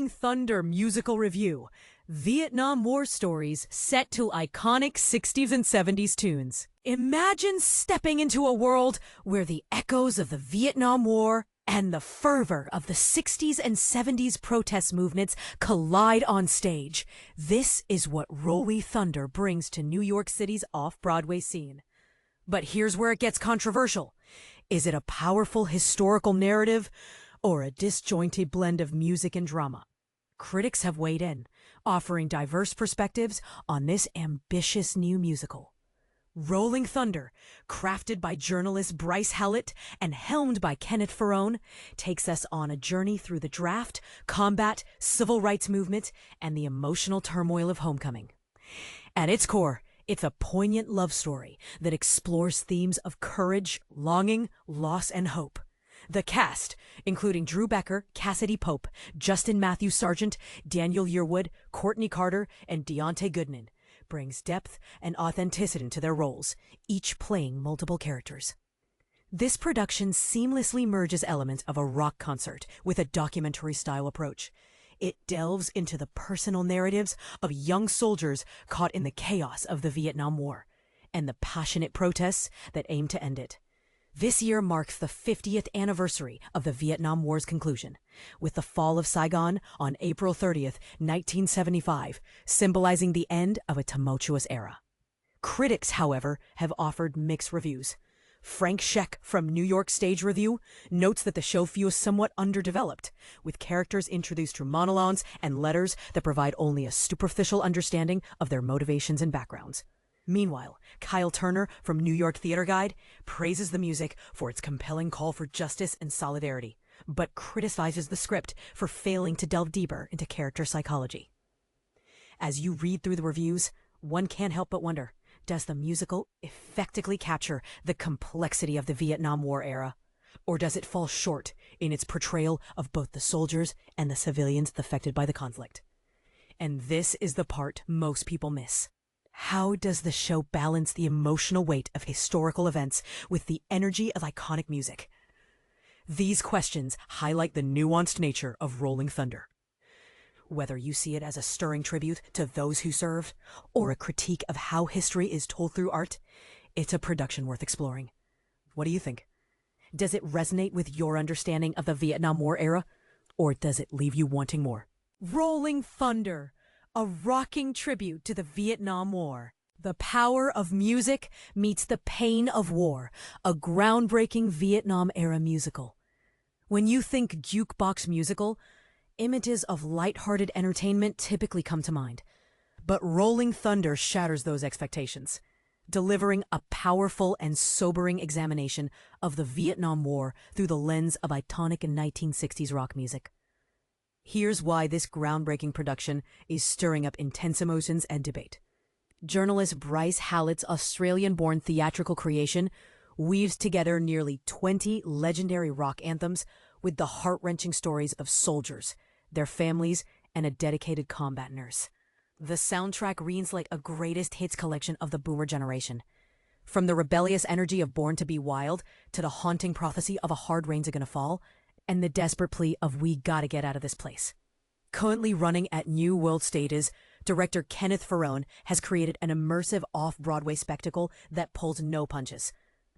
Rolling Thunder musical review. Vietnam War stories set to iconic 60s and 70s tunes. Imagine stepping into a world where the echoes of the Vietnam War and the fervor of the 60s and 70s protest movements collide on stage. This is what Rolling Thunder brings to New York City's off-Broadway scene. But here's where it gets controversial. Is it a powerful historical narrative or a disjointed blend of music and drama? Critics have weighed in, offering diverse perspectives on this ambitious new musical. Rolling Thunder, crafted by journalist Bryce Hallett and helmed by Kenneth Ferrone, takes us on a journey through the draft, combat, civil rights movement, and the emotional turmoil of homecoming. At its core, it's a poignant love story that explores themes of courage, longing, loss, and hope. The cast, including Drew Becker, Cassadee Pope, Justin Matthew Sargent, Daniel Yearwood, Courtney Carter, and Deontay Goodman, brings depth and authenticity to their roles, each playing multiple characters. This production seamlessly merges elements of a rock concert with a documentary-style approach. It delves into the personal narratives of young soldiers caught in the chaos of the Vietnam War and the passionate protests that aim to end it. This year marks the 50th anniversary of the Vietnam War's conclusion, with the fall of Saigon on April 30th, 1975, symbolizing the end of a tumultuous era. Critics, however, have offered mixed reviews. Frank Scheck from New York Stage Review notes that the show feels somewhat underdeveloped, with characters introduced through monologues and letters that provide only a superficial understanding of their motivations and backgrounds. Meanwhile, Kyle Turner from New York Theater Guide praises the music for its compelling call for justice and solidarity, but criticizes the script for failing to delve deeper into character psychology. As you read through the reviews, one can't help but wonder, does the musical effectively capture the complexity of the Vietnam War era? Or does it fall short in its portrayal of both the soldiers and the civilians affected by the conflict? And this is the part most people miss. How does the show balance the emotional weight of historical events with the energy of iconic music? These questions highlight the nuanced nature of Rolling Thunder. Whether you see it as a stirring tribute to those who served, or a critique of how history is told through art, it's a production worth exploring. What do you think? Does it resonate with your understanding of the Vietnam War era, or does it leave you wanting more? Rolling Thunder, a rocking tribute to the Vietnam War. The power of music meets the pain of war, a groundbreaking Vietnam-era musical. When you think jukebox musical, images of lighthearted entertainment typically come to mind. But Rolling Thunder shatters those expectations, delivering a powerful and sobering examination of the Vietnam War through the lens of iconic 1960s rock music. Here's why this groundbreaking production is stirring up intense emotions and debate. Journalist Bryce Hallett's Australian-born theatrical creation weaves together nearly 20 legendary rock anthems with the heart-wrenching stories of soldiers, their families, and a dedicated combat nurse. The soundtrack reads like a greatest hits collection of the boomer generation. From the rebellious energy of Born to Be Wild to the haunting prophecy of A Hard Rain's Gonna Fall, and the desperate plea of we gotta get out of this place. Currently running at New World Stages, director Kenneth Ferrone has created an immersive off-Broadway spectacle that pulls no punches.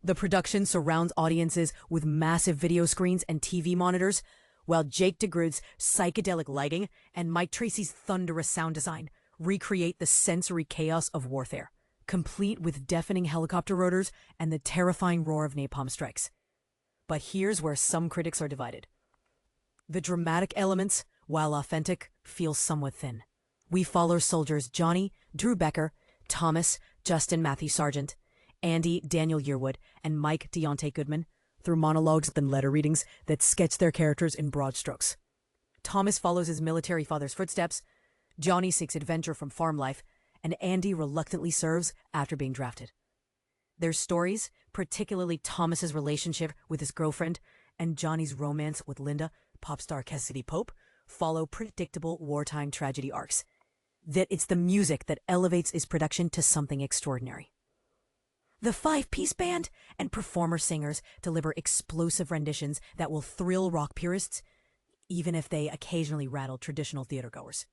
The production surrounds audiences with massive video screens and TV monitors, while Jake DeGrood's psychedelic lighting and Mike Tracy's thunderous sound design recreate the sensory chaos of warfare, complete with deafening helicopter rotors and the terrifying roar of napalm strikes. But here's where some critics are divided. The dramatic elements, while authentic, feel somewhat thin. We follow soldiers Johnny, Drew Becker, Thomas, Justin Matthew Sargent, Andy, Daniel Yearwood, and Mike Deontay Goodman through monologues and letter readings that sketch their characters in broad strokes. Thomas follows his military father's footsteps, Johnny seeks adventure from farm life, and Andy reluctantly serves after being drafted. Their stories, particularly Thomas's relationship with his girlfriend and Johnny's romance with Linda, pop star Cassadee Pope, follow predictable wartime tragedy arcs. That it's the music that elevates his production to something extraordinary. The five-piece band and performer singers deliver explosive renditions that will thrill rock purists, even if they occasionally rattle traditional theatergoers.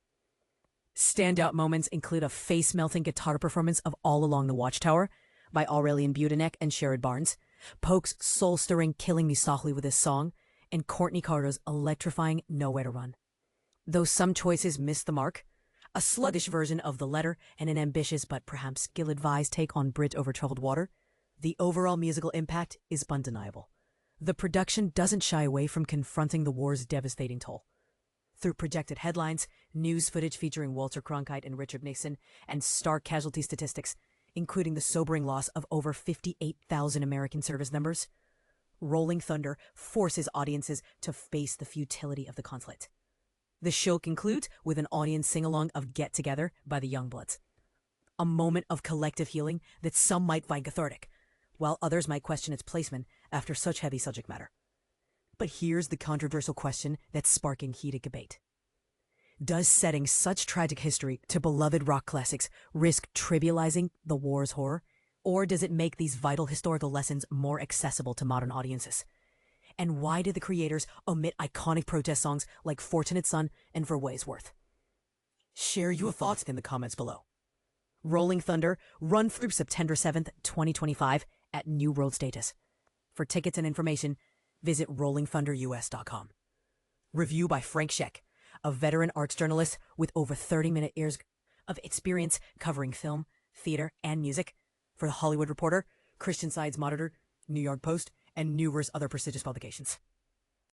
Standout moments include a face-melting guitar performance of All Along the Watchtower by Aurelian Budinek and Sherrod Barnes, Polk's soul-stirring Killing Me Softly with His Song, and Courtney Carter's electrifying Nowhere to Run. Though some choices miss the mark, a sluggish version of The Letter and an ambitious but perhaps ill-advised take on Bridge Over Troubled Water, the overall musical impact is undeniable. The production doesn't shy away from confronting the war's devastating toll. Through projected headlines, news footage featuring Walter Cronkite and Richard Nixon, and stark casualty statistics, including the sobering loss of over 58,000 American service members, Rolling Thunder forces audiences to face the futility of the conflict. The show concludes with an audience sing-along of Get Together by the Youngbloods, a moment of collective healing that some might find cathartic, while others might question its placement after such heavy subject matter. But here's the controversial question that's sparking heated debate. Does setting such tragic history to beloved rock classics risk trivializing the war's horror? Or does it make these vital historical lessons more accessible to modern audiences? And why did the creators omit iconic protest songs like Fortunate Son and For What It's Worth? Share your thoughts in the comments below. Rolling Thunder run through September 7th, 2025 at New World Stages. For tickets and information, visit rollingthunderus.com. Review by Frank Scheck, a veteran arts journalist with over 30-minute years of experience covering film, theater, and music for The Hollywood Reporter, Christian Science Monitor, New York Post, and numerous other prestigious publications.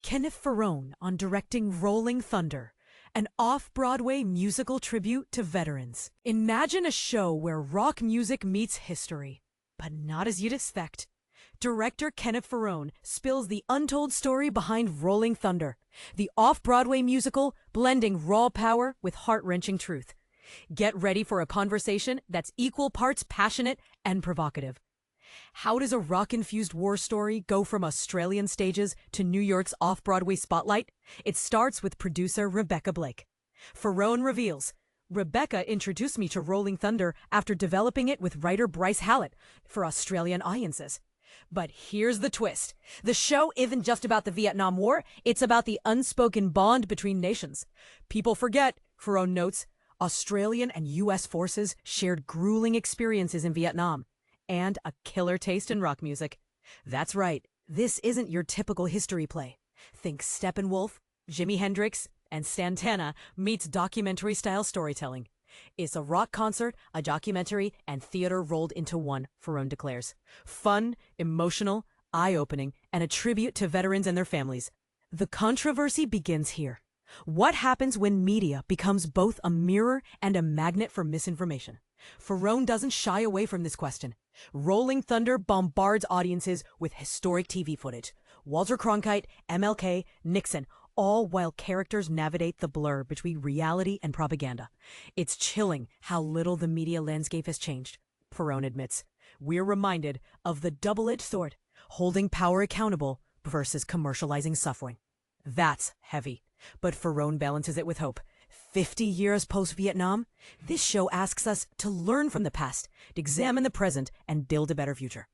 Kenneth Ferrone on directing Rolling Thunder, an off-Broadway musical tribute to veterans. Imagine a show where rock music meets history, but not as you'd expect. Director Kenneth Ferrone spills the untold story behind Rolling Thunder, the off-Broadway musical blending raw power with heart-wrenching truth. Get ready for a conversation that's equal parts passionate and provocative. How does a rock-infused war story go from Australian stages to New York's off-Broadway spotlight? It starts with producer Rebecca Blake. Ferrone reveals, Rebecca introduced me to Rolling Thunder after developing it with writer Bryce Hallett for Australian audiences. But here's the twist. The show isn't just about the Vietnam War, it's about the unspoken bond between nations. People forget, Ferrone notes, Australian and U.S. forces shared grueling experiences in Vietnam and a killer taste in rock music. That's right, this isn't your typical history play. Think Steppenwolf, Jimi Hendrix, and Santana meets documentary-style storytelling. It's a rock concert, a documentary, and theater rolled into one, Ferrone declares. Fun, emotional, eye-opening, and a tribute to veterans and their families. The controversy begins here. What happens when media becomes both a mirror and a magnet for misinformation? Ferrone doesn't shy away from this question. Rolling Thunder bombards audiences with historic TV footage. Walter Cronkite, MLK, Nixon, all while characters navigate the blur between reality and propaganda. It's chilling how little the media landscape has changed, Ferrone admits. We're reminded of the double-edged sword, holding power accountable versus commercializing suffering. That's heavy, but Ferrone balances it with hope. 50 years post-Vietnam, this show asks us to learn from the past, to examine the present, and build a better future.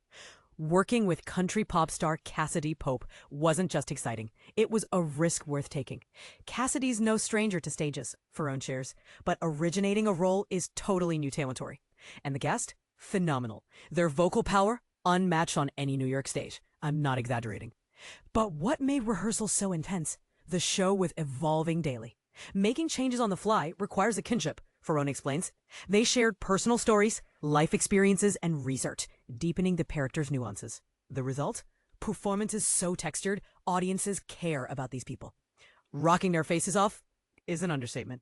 Working with country pop star Cassadee Pope wasn't just exciting. It was a risk worth taking. Cassadee's no stranger to stages, Ferrone shares, but originating a role is totally new territory. And the cast? Phenomenal. Their vocal power? Unmatched on any New York stage. I'm not exaggerating. But what made rehearsals so intense? The show was evolving daily. Making changes on the fly requires a kinship, Ferrone explains. They shared personal stories, life experiences, and research, deepening the characters' nuances. The result? Performances so textured, audiences care about these people. Rocking their faces off is an understatement.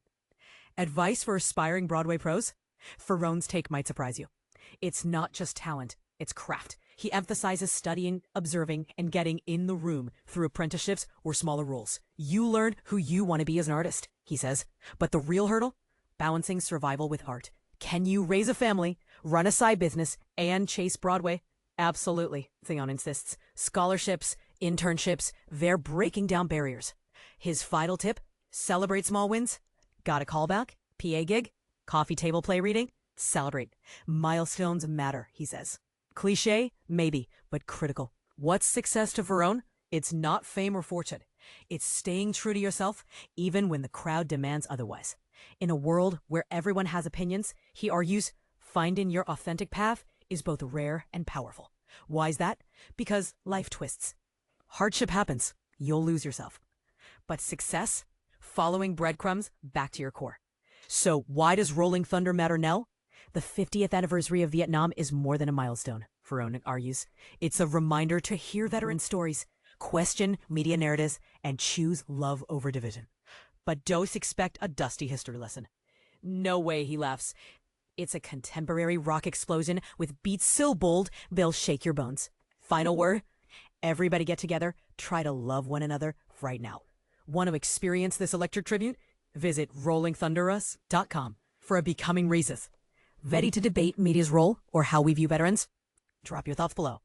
Advice for aspiring Broadway pros? Ferrone's take might surprise you. It's not just talent, it's craft. He emphasizes studying, observing, and getting in the room through apprenticeships or smaller roles. You learn who you want to be as an artist, he says. But the real hurdle? Balancing survival with heart. Can you raise a family, run a side business, and chase Broadway? Absolutely, Theon insists. Scholarships, internships, they're breaking down barriers. His final tip? Celebrate small wins. Got a callback? PA gig? Coffee table play reading? Celebrate. Milestones matter, he says. Cliché? Maybe, but critical. What's success to Ferrone? It's not fame or fortune. It's staying true to yourself, even when the crowd demands otherwise. In a world where everyone has opinions, he argues, finding your authentic path is both rare and powerful. Why is that? Because life twists. Hardship happens. You'll lose yourself. But success? Following breadcrumbs back to your core. So why does Rolling Thunder matter now? The 50th anniversary of Vietnam is more than a milestone, Ferrone argues. It's a reminder to hear veteran stories, question media narratives, and choose love over division. But don't expect a dusty history lesson. No way, he laughs. It's a contemporary rock explosion with beats so bold they'll shake your bones. Final word? Everybody get together, try to love one another right now. Want to experience this electric tribute? Visit rollingthunderus.com for a Becoming Racist. Ready to debate media's role or how we view veterans? Drop your thoughts below.